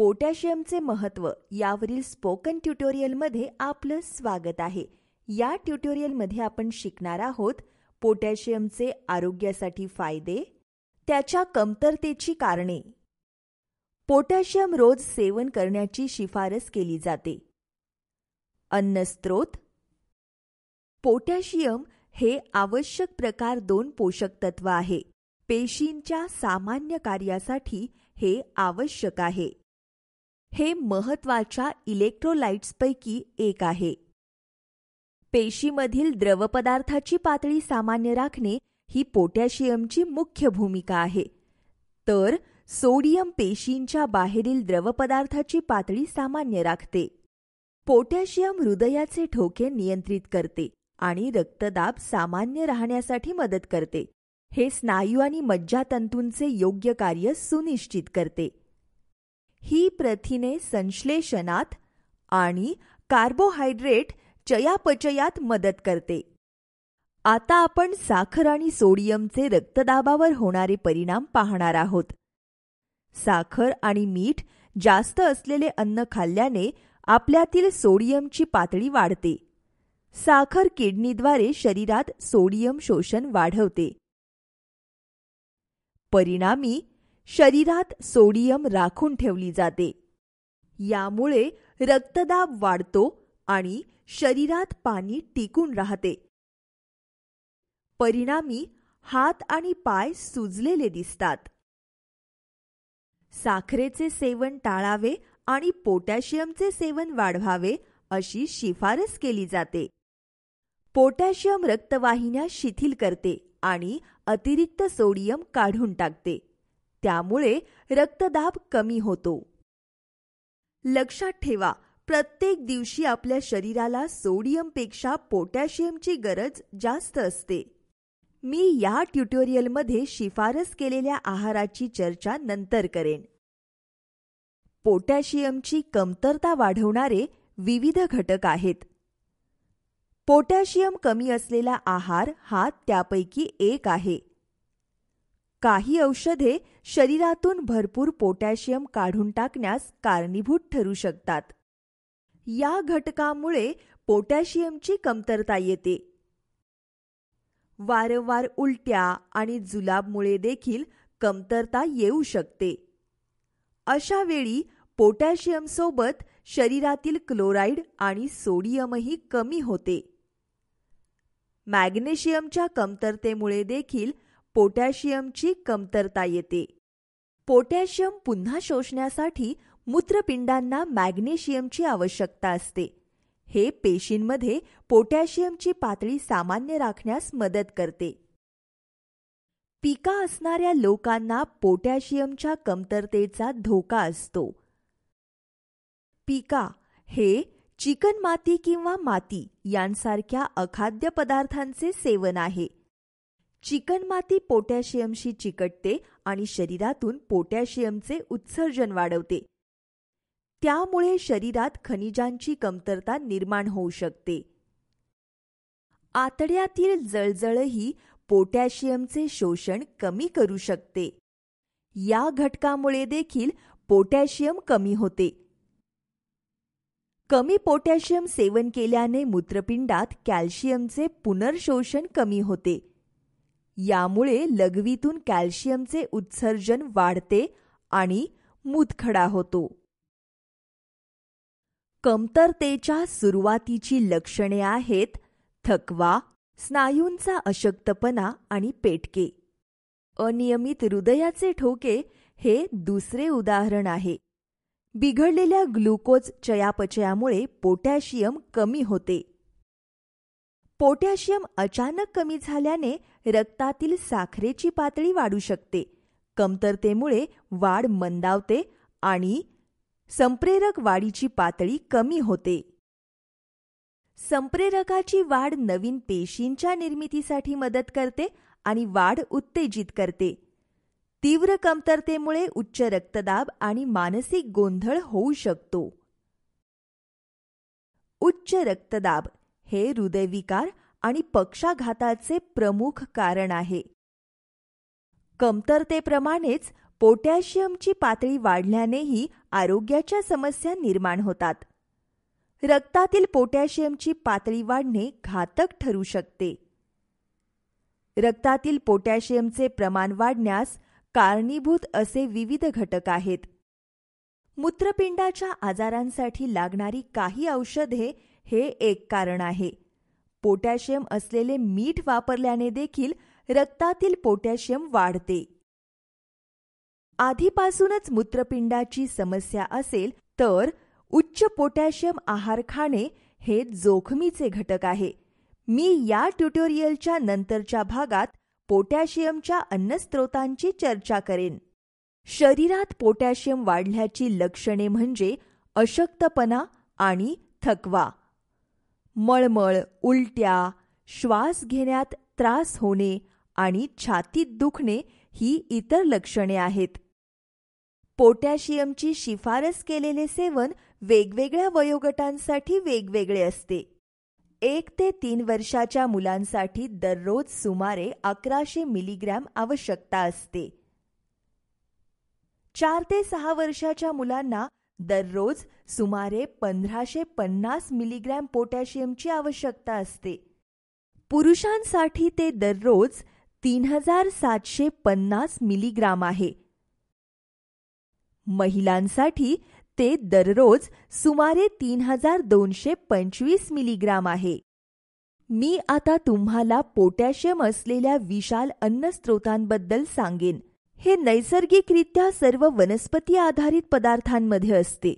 पोटॅशियमचे महत्त्व यावरील स्पोकन ट्युटोरियलमध्ये आपलं स्वागत आहे. या ट्युटोरियलमध्ये आपण शिकणार आहोत पोटॅशियमचे आरोग्यासाठी फायदे, त्याच्या कमतरतेची कारणे. पोटॅशियम रोज सेवन करण्याची शिफारस केली जाते. अन्नस्रोत. पोटॅशियम हे आवश्यक प्रकार 2 पोषक तत्व आहे. पेशींच्या सामान्य कार्यासाठी हे आवश्यक आहे. हे महत्त्वाच्या इलेक्ट्रोलाइट्सपैकी एक आहे. पेशीमधील द्रवपदार्थाची पातळी सामान्य राखणे ही पोटॅशियमची मुख्य भूमिका आहे. तर सोडियम पेशींच्या बाहेरील द्रवपदार्थाची पातळी सामान्य राखते. पोटॅशियम हृदयाचे ठोके नियंत्रित करते आणि रक्तदाब सामान्य राहण्यासाठी मदत करते. हे स्नायू आणि मज्जातंतूंचे योग्य कार्य सुनिश्चित करते. ही प्रथिने संश्लेषणात आणि कार्बोहायड्रेट चयापचयात मदत करते. आता आपण साखर आणि सोडियमचे रक्तदाबावर होणारे परिणाम पाहणार आहोत. साखर आणि मीठ जास्त असलेले अन्न खाल्ल्याने आपल्यातील सोडियमची पातळी वाढते. साखर किडनीद्वारे शरीरात सोडियम शोषण वाढवते. परिणामी शरीरात सोडियम राखून ठेवली जाते. यामुळे रक्तदाब वाढतो आणि शरीरात पाणी टिकून राहते. परिणामी हात आणि पाय सुजलेले दिसतात. साखरेचे सेवन टाळावे आणि पोटॅशियमचे सेवन वाढवावे अशी शिफारस केली जाते. पोटॅशियम रक्तवाहिन्या शिथिल करते आणि अतिरिक्त सोडियम काढून टाकते. त्यामुळे रक्तदाब कमी होतो. लक्षात ठेवा, प्रत्येक दिवशी आपल्या शरीराला सोडियमपेक्षा पोटॅशियमची गरज जास्त असते. मी या ट्युटोरियलमध्ये शिफारस केलेल्या आहाराची चर्चा नंतर करेन. पोटॅशियमची कमतरता वाढवणारे विविध घटक आहेत. पोटॅशियम कमी असलेला आहार हा त्यापैकी एक आहे. काही औषधे शरीरातून भरपूर पोटॅशियम काढून टाकण्यास कारणीभूत ठरू शकतात. या घटकामुळे पोटॅशियमची कमतरता येते. वारंवार उलट्या आणि जुलाबमुळे देखील कमतरता येऊ शकते. अशा वेळी पोटॅशियमसोबत शरीरातील क्लोराईड आणि सोडियमही कमी होते. मॅग्नेशियमच्या कमतरतेमुळे देखील पोटॅशियमची कमतरता येते. पोटॅशियम पुन्हा शोषण्यासाठी मूत्रपिंडांना मॅग्नेशियमची आवश्यकता असते. हे पेशींमध्ये पोटॅशियमची पातळी सामान्य राखण्यास मदत करते. पिका असणाऱ्या लोकांना पोटॅशियमच्या कमतरतेचा धोका असतो. पिका हे चिकणमाती किंवा माती यांसारख्या अखाद्य पदार्थांचे सेवन आहे. चिकणमाती पोटॅशियमशी चिकटते आणि शरीरातून पोटॅशियमचे उत्सर्जन वाढवते. त्यामुळे शरीरात खनिजांची कमतरता निर्माण होऊ शकते. आतड्यातील जळजळही पोटॅशियमचे शोषण कमी करू शकते. या घटकामुळे देखील पोटॅशियम कमी होते. कमी पोटॅशियम सेवन केल्याने मूत्रपिंडात कॅल्शियमचे पुनर्शोषण कमी होते. यामुळे लघवीतून कॅल्शियमचे उत्सर्जन वाढते आणि मूतखडा होतो. कमतरतेच्या सुरुवातीची लक्षणे आहेत थकवा, स्नायूंचा अशक्तपणा आणि पेटके. अनियमित हृदयाचे ठोके हे दुसरे उदाहरण आहे. बिघडलेल्या ग्लुकोज चयापचयामुळे पोटॅशियम कमी होते. पोटॅशियम अचानक कमी झाल्याने रक्तातील साखरेची पातळी वाढू शकते. कमतरतेमुळे वाढ मंदावते आणि संप्रेरक वाढीची पातळी कमी होते. संप्रेरकाची वाढ नवीन पेशींच्या निर्मितीसाठी मदत करते आणि वाढ उत्तेजित करते. तीव्र कमतरतेमुळे उच्च रक्तदाब आणि मानसिक गोंधळ होऊ शकतो. उच्च रक्तदाब हे हृदयविकार आणि पक्षाघाताचे प्रमुख कारण आहे. कमतरतेप्रमाणेच पोटॅशियमची पातळी वाढल्यानेही आरोग्याच्या समस्या निर्माण होतात. रक्तातील पोटॅशियमची पातळी वाढणे घातक ठरू शकते. रक्तातील पोटॅशियमचे प्रमाण वाढण्यास कारणीभूत असे विविध घटक आहेत. मूत्रपिंडाच्या आजारांसाठी लागणारी काही औषधे हे एक कारण आहे. पोटॅशियम असलेले मीठ वापरल्याने देखील रक्तातील पोटॅशियम वाढते. आधीपासूनच मूत्रपिंडाची समस्या असेल तर उच्च पोटॅशियम आहार खाणे हे जोखमीचे घटक आहे. मी या ट्युटोरियलच्या नंतरच्या भागात पोटॅशियमच्या अन्नस्रोतांची चर्चा करेन. शरीरात पोटॅशियम वाढल्याची लक्षणे म्हणजे अशक्तपणा आणि थकवा, मळमळ, उलट्या, श्वास घेण्यात त्रास होणे आणि छातीत दुखणे ही इतर लक्षणे आहेत. पोटॅशियमची शिफारस केलेले सेवन वेगवेगळ्या वयोगटांसाठी वेगवेगळे असते. 1 ते 3 वर्षाच्या मुलांसाठी दररोज सुमारे 1100 मिलीग्रॅम आवश्यकता असते. 4 ते 6 वर्षाच्या मुलांना दररोज सुमारे 1550 मिलीग्रॅम पोटॅशियमची आवश्यकता असते. पुरुषांसाठी ते दररोज 3750 मिलीग्रॅम आहे. महिलांसाठी ते दररोज सुमारे 3225 मिलीग्रॅम आहे. मी आता तुम्हाला पोटॅशियम असलेल्या विशाल अन्नस्रोतांबद्दल सांगेन. हे नैसर्गिकरित्या सर्व वनस्पती आधारित पदार्थांमध्ये असते.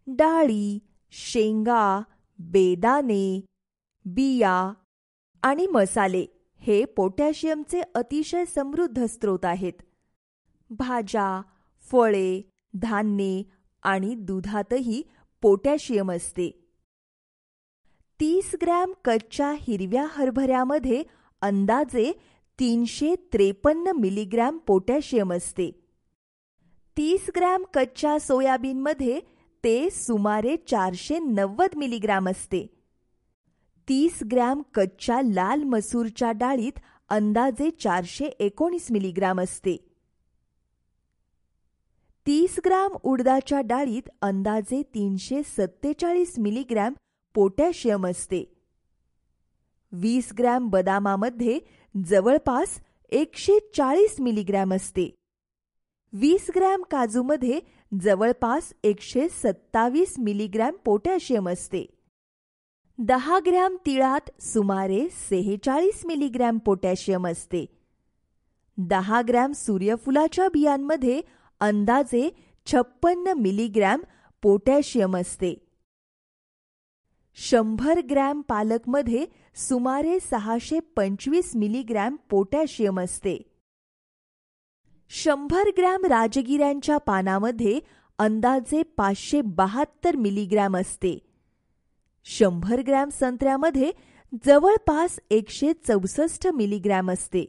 डाळी, शेंगा, बेदाणे, बिया आणि मसाले हे पोटॅशियमचे अतिशय समृद्ध स्रोत आहेत. भाज्या, फळे, धान्ये आणि दुधातही पोटॅशियम असते. 30 ग्रॅम कच्च्या हिरव्या हरभऱ्यामध्ये अंदाजे 353 मिलीग्रॅम पोटॅशियम असते. 30 ग्रॅम कच्च्या सोयाबीनमध्ये ते सुमारे 490 मिलीग्रॅम असते. 30 ग्रॅम कच्च्या लाल मसूरच्या डाळीत अंदाजे 419 मिलीग्रॅम असते. 30 ग्रॅम उडदाच्या डाळीत अंदाजे 347 मिलीग्रॅम पोटॅशियम असते. 20 ग्रॅम बदामामध्ये जवळपास 140 मिलीग्रॅम असते. 20 ग्रॅम काजूमध्ये जवळपास 127 मिलीग्रॅम पोटॅशियम असते. 10 ग्रॅम तिळात सुमारे 46 मिलीग्रॅम पोटॅशियम असते. 10 ग्रॅम सूर्यफुलाच्या बियांमध्ये अंदाजे 56 मिलीग्रॅम पोटॅशियम असते. 100 ग्रॅम पालकमध्ये सुमारे 625 मिलीग्रॅम पोटॅशियम असते. 100 ग्रॅम राजगिऱ्यांच्या पानामध्ये अंदाजे 572 मिलीग्रॅम असते. 100 ग्रॅम संत्र्यामध्ये जवळपास 164 मिलीग्रॅम असते.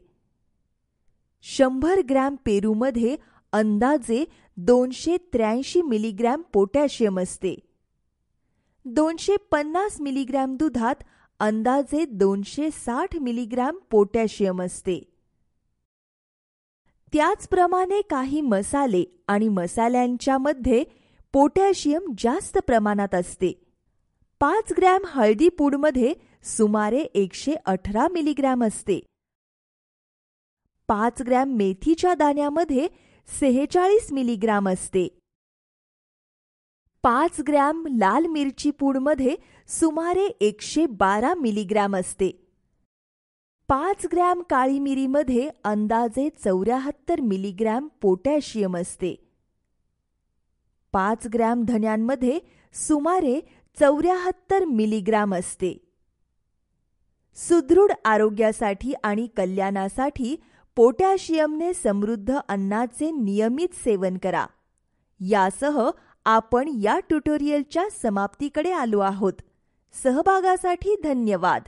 100 ग्रॅम पेरूमध्ये अंदाजे 283 मिलीग्रॅम पोटॅशियम असते. 250 मिलीग्रॅम दुधात अंदाजे 260 मिलीग्रॅम पोटॅशियम असते. त्याचप्रमाणे काही मसाले आणि मसाल्यांच्या मध्ये पोटॅशियम जास्त प्रमाणात असते. 5 ग्रॅम हळदी पूडमध्ये सुमारे 118 मिलीग्रॅम असते. 5 ग्रॅम मेथीच्या दाण्यामध्ये 46 मिलीग्रॅम असते. 5 ग्रॅम लाल मिरची पूडमध्ये सुमारे 112 मिलीग्रॅम असते. 5 ग्रॅम काळी मिरीमध्ये अंदाजे 74 मिलीग्रॅम पोटॅशियम असते. 5 ग्रॅम धन्यांमध्ये सुमारे 74 मिलीग्रॅम असते. सुदृढ आरोग्यासाठी आणि कल्याणासाठी पोटॅशियमने समृद्ध अन्नाचे नियमित सेवन करा. यासह आपण या ट्युटोरियलच्या समाप्तीकडे आलो आहोत. सहभागासाठी धन्यवाद.